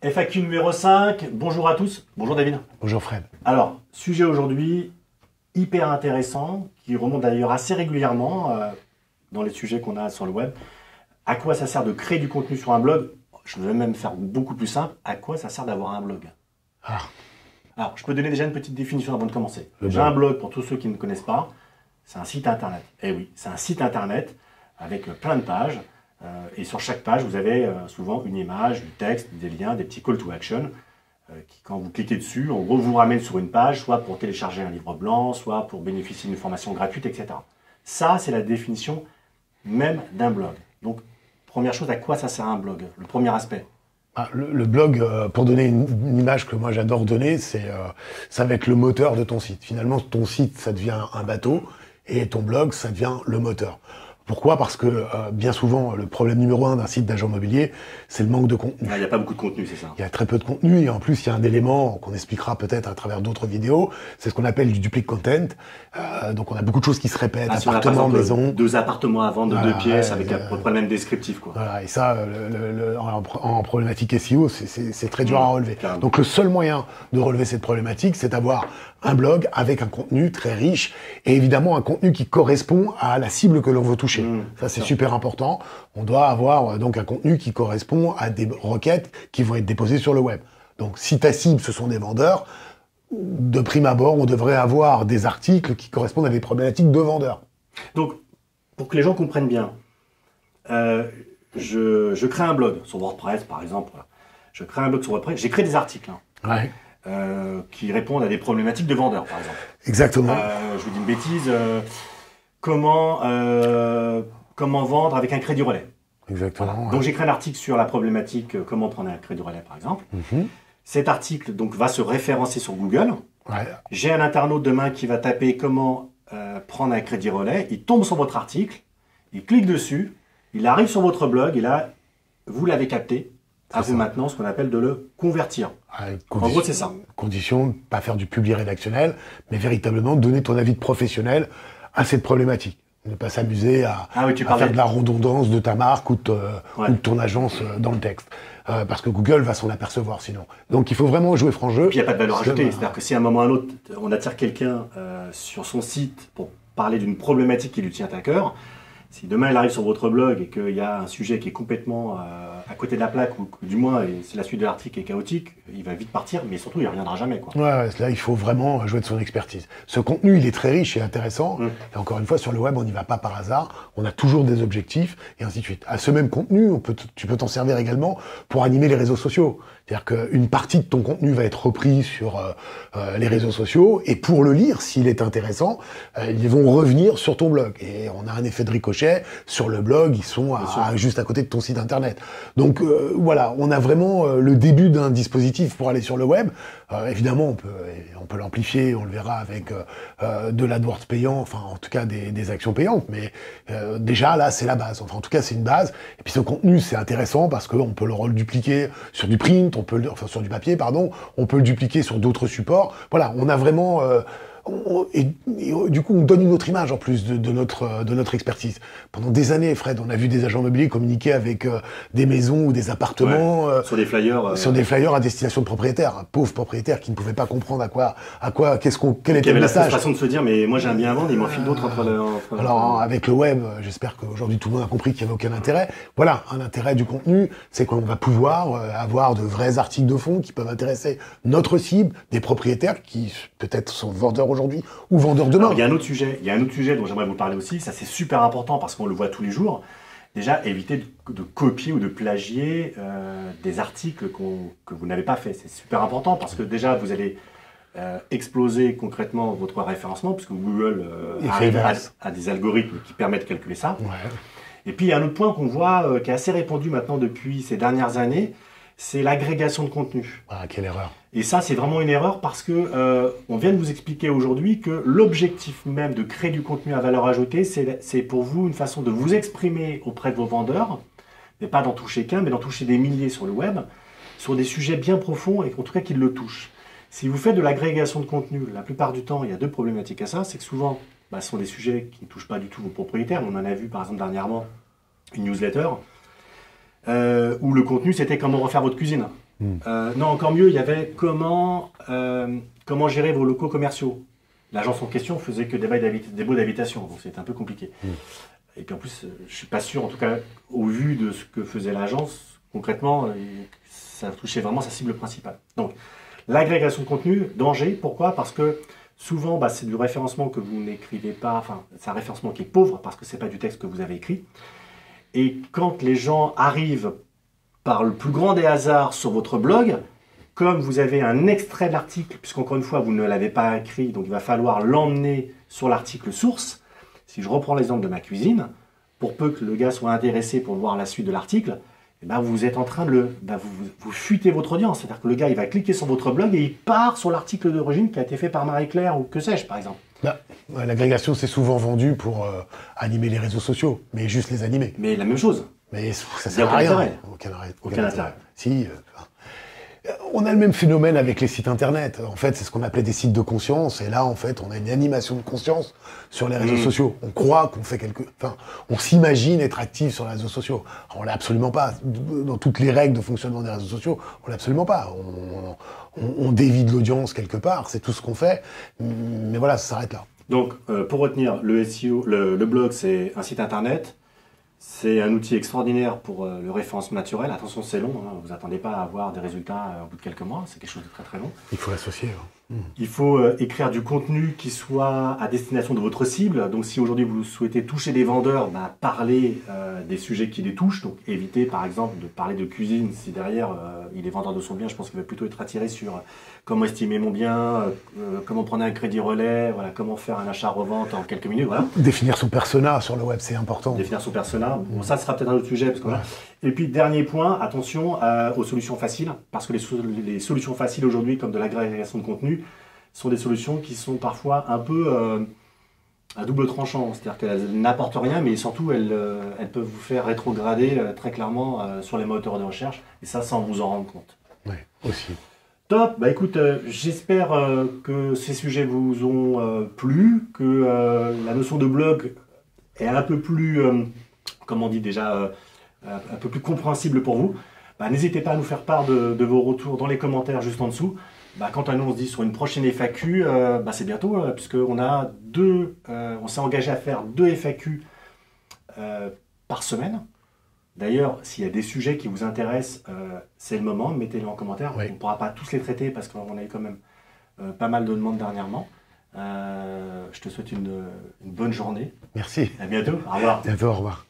FAQ numéro 5, bonjour à tous. Bonjour David. Bonjour Fred. Alors, sujet aujourd'hui hyper intéressant, qui remonte d'ailleurs assez régulièrement dans les sujets qu'on a sur le web. À quoi ça sert de créer du contenu sur un blog? Je vais même faire beaucoup plus simple. À quoi ça sert d'avoir un blog? Alors, je peux donner déjà une petite définition avant de commencer. J'ai un blog, pour tous ceux qui ne connaissent pas, c'est un site internet. Eh oui, c'est un site internet avec plein de pages. Et sur chaque page, vous avez souvent une image, du texte, des liens, des petits call to action qui, quand vous cliquez dessus, en gros, vous ramène sur une page, soit pour télécharger un livre blanc, soit pour bénéficier d'une formation gratuite, etc. Ça, c'est la définition même d'un blog. Donc, première chose, à quoi ça sert un blog? Le premier aspect. Le blog, pour donner une image que moi j'adore donner, ça va être le moteur de ton site. Finalement, ton site, ça devient un bateau, et ton blog, ça devient le moteur. Pourquoi? Parce que bien souvent, le problème numéro 1 d'un site d'agent immobilier, c'est le manque de contenu. Il n'y a pas beaucoup de contenu, c'est ça. Il y a très peu de contenu, et en plus, il y a un élément qu'on expliquera peut-être à travers d'autres vidéos, c'est ce qu'on appelle du duplicate content. Donc on a beaucoup de choses qui se répètent, appartements, maisons. 2 appartements à vendre de 2 pièces avec à peu près le même descriptif, quoi. Voilà, et ça, en problématique SEO, c'est très dur à relever. Carrément. Donc le seul moyen de relever cette problématique, c'est d'avoir un blog avec un contenu très riche, et évidemment un contenu qui correspond à la cible que l'on veut toucher. Ça, c'est super important. On doit avoir donc un contenu qui correspond à des requêtes qui vont être déposées sur le web. Donc si ta cible, ce sont des vendeurs, de prime abord, on devrait avoir des articles qui correspondent à des problématiques de vendeurs. Donc, pour que les gens comprennent bien, je crée un blog sur WordPress, par exemple. Voilà. Je crée un blog sur WordPress, j'écris des articles qui répondent à des problématiques de vendeurs, par exemple. Exactement. Je vous dis une bêtise. Comment vendre avec un crédit relais? Exactement. Voilà. Donc j'écris un article sur la problématique comment prendre un crédit relais, par exemple. Cet article donc va se référencer sur Google. J'ai un internaute demain qui va taper comment prendre un crédit relais. Il tombe sur votre article, il clique dessus, il arrive sur votre blog et là, vous l'avez capté. À vous maintenant ce qu'on appelle de le convertir. En gros, c'est ça. Condition, pas faire du publi rédactionnel, mais véritablement donner ton avis de professionnel à cette problématique. Ne pas s'amuser à faire de la redondance de ta marque ou de ton agence dans le texte. Parce que Google va s'en apercevoir sinon. Donc il faut vraiment jouer franc jeu. Et puis il n'y a pas de valeur ajoutée. C'est-à-dire que si à un moment ou à un autre, on attire quelqu'un sur son site pour parler d'une problématique qui lui tient à cœur, si demain il arrive sur votre blog et qu'il y a un sujet qui est complètement à côté de la plaque, ou que, du moins si la suite de l'article est chaotique, il va vite partir, mais surtout il ne reviendra jamais, quoi. Ouais, là il faut vraiment jouer de son expertise. Ce contenu il est très riche et intéressant, et encore une fois sur le web on n'y va pas par hasard, on a toujours des objectifs, et ainsi de suite. À ce même contenu, tu peux t'en servir également pour animer les réseaux sociaux. C'est-à-dire qu'une partie de ton contenu va être reprise sur les réseaux sociaux, et pour le lire, s'il est intéressant, ils vont revenir sur ton blog. Et on a un effet de ricochet sur le blog, ils sont juste à côté de ton site internet. Donc voilà, on a vraiment le début d'un dispositif pour aller sur le web. Évidemment, on peut l'amplifier, on le verra avec de l'AdWords payant, enfin en tout cas des actions payantes, mais déjà là c'est la base, enfin en tout cas c'est une base. Et puis ce contenu c'est intéressant parce qu'on peut le redupliquer sur du print, sur du papier, pardon, on peut le dupliquer sur d'autres supports. Voilà, on a vraiment... Et du coup, on donne une autre image en plus de notre expertise. Pendant des années, Fred, on a vu des agents immobiliers communiquer avec des maisons ou des appartements sur des flyers, sur des flyers à destination de propriétaires, pauvres propriétaires qui ne pouvaient pas comprendre quel était le la message. façon de se dire, mais moi j'ai un bien à vendre, il m'en file d'autres Alors avec le web, j'espère qu'aujourd'hui tout le monde a compris qu'il n'y avait aucun intérêt. Voilà, un intérêt du contenu, c'est qu'on va pouvoir avoir de vrais articles de fond qui peuvent intéresser notre cible, des propriétaires qui peut-être sont vendeurs aujourd'hui ou vendeurs demain. Alors, il y a un autre sujet dont j'aimerais vous parler aussi, ça c'est super important parce qu'on le voit tous les jours. Déjà, évitez de copier ou de plagier des articles que vous n'avez pas fait. C'est super important parce que déjà, vous allez exploser concrètement votre référencement puisque Google arrive à des algorithmes qui permettent de calculer ça. Et puis, il y a un autre point qu'on voit qui est assez répandu maintenant depuis ces dernières années, c'est l'agrégation de contenu. Ah, quelle erreur. Et ça, c'est vraiment une erreur parce que on vient de vous expliquer aujourd'hui que l'objectif même de créer du contenu à valeur ajoutée, c'est pour vous une façon de vous exprimer auprès de vos vendeurs, mais pas d'en toucher qu'un, mais d'en toucher des milliers sur le web, sur des sujets bien profonds et en tout cas qui le touchent. Si vous faites de l'agrégation de contenu, la plupart du temps, il y a 2 problématiques à ça. C'est que souvent, ce sont des sujets qui ne touchent pas du tout vos propriétaires. On en a vu par exemple dernièrement une newsletter où le contenu c'était comment refaire votre cuisine. Non, encore mieux, il y avait comment gérer vos locaux commerciaux. L'agence en question faisait que des baux d'habitation, donc c'était un peu compliqué. Et puis en plus, je suis pas sûr, en tout cas, au vu de ce que faisait l'agence, concrètement, ça touchait vraiment sa cible principale. Donc, l'agrégation de contenu, danger, pourquoi? Parce que souvent, c'est du référencement que vous n'écrivez pas, enfin, c'est un référencement qui est pauvre, parce que c'est pas du texte que vous avez écrit. Et quand les gens arrivent par le plus grand des hasards sur votre blog, comme vous avez un extrait de l'article, puisqu'encore une fois, vous ne l'avez pas écrit, donc il va falloir l'emmener sur l'article source. Si je reprends l'exemple de ma cuisine, pour peu que le gars soit intéressé pour voir la suite de l'article, vous êtes en train de vous fuitez votre audience. C'est-à-dire que le gars, il va cliquer sur votre blog et il part sur l'article d'origine qui a été fait par Marie-Claire ou que sais-je, par exemple. L'agrégation, c'est souvent vendu pour animer les réseaux sociaux, mais juste les animer. Mais la même chose. Mais ça sert à rien. Aucun intérêt. Si, on a le même phénomène avec les sites internet. En fait, c'est ce qu'on appelait des sites de conscience. Et là, en fait, on a une animation de conscience sur les réseaux sociaux. On croit qu'on fait on s'imagine être actif sur les réseaux sociaux. Alors, on l'a absolument pas. Dans toutes les règles de fonctionnement des réseaux sociaux, on l'a absolument pas. On dévie de l'audience quelque part. C'est tout ce qu'on fait. Mais voilà, ça s'arrête là. Donc, pour retenir, le SEO, le blog, c'est un site internet. C'est un outil extraordinaire pour le référencement naturel. Attention, c'est long, hein. Vous attendez pas à avoir des résultats au bout de quelques mois. C'est quelque chose de très très long. Il faut l'associer. Il faut écrire du contenu qui soit à destination de votre cible. Donc si aujourd'hui vous souhaitez toucher des vendeurs, parlez des sujets qui les touchent. Donc évitez par exemple de parler de cuisine. Si derrière il est vendeur de son bien, je pense qu'il va plutôt être attiré sur comment estimer mon bien, comment prendre un crédit relais, voilà, comment faire un achat-revente en quelques minutes. Voilà. Définir son persona sur le web, c'est important. Définir son persona. Bon, ça sera peut-être un autre sujet. Parce que, voilà. Et puis dernier point, attention aux solutions faciles. Parce que les solutions faciles aujourd'hui, comme de l'agrégation de contenu, sont des solutions qui sont parfois un peu à double tranchant. C'est-à-dire qu'elles n'apportent rien, mais surtout elles peuvent vous faire rétrograder très clairement sur les moteurs de recherche, et ça sans vous en rendre compte. Oui, aussi. Top, écoute, j'espère que ces sujets vous ont plu, que la notion de blog est un peu plus, comme on dit déjà, un peu plus compréhensible pour vous. N'hésitez pas à nous faire part de vos retours dans les commentaires juste en dessous. Quant à nous, on se dit sur une prochaine FAQ, c'est bientôt, puisqu'on a on s'est engagé à faire 2 FAQ par semaine. D'ailleurs, s'il y a des sujets qui vous intéressent, c'est le moment, mettez-les en commentaire. Oui. On ne pourra pas tous les traiter parce qu'on a eu quand même pas mal de demandes dernièrement. Je te souhaite une bonne journée. Merci. À bientôt. Au revoir. Bientôt, au revoir.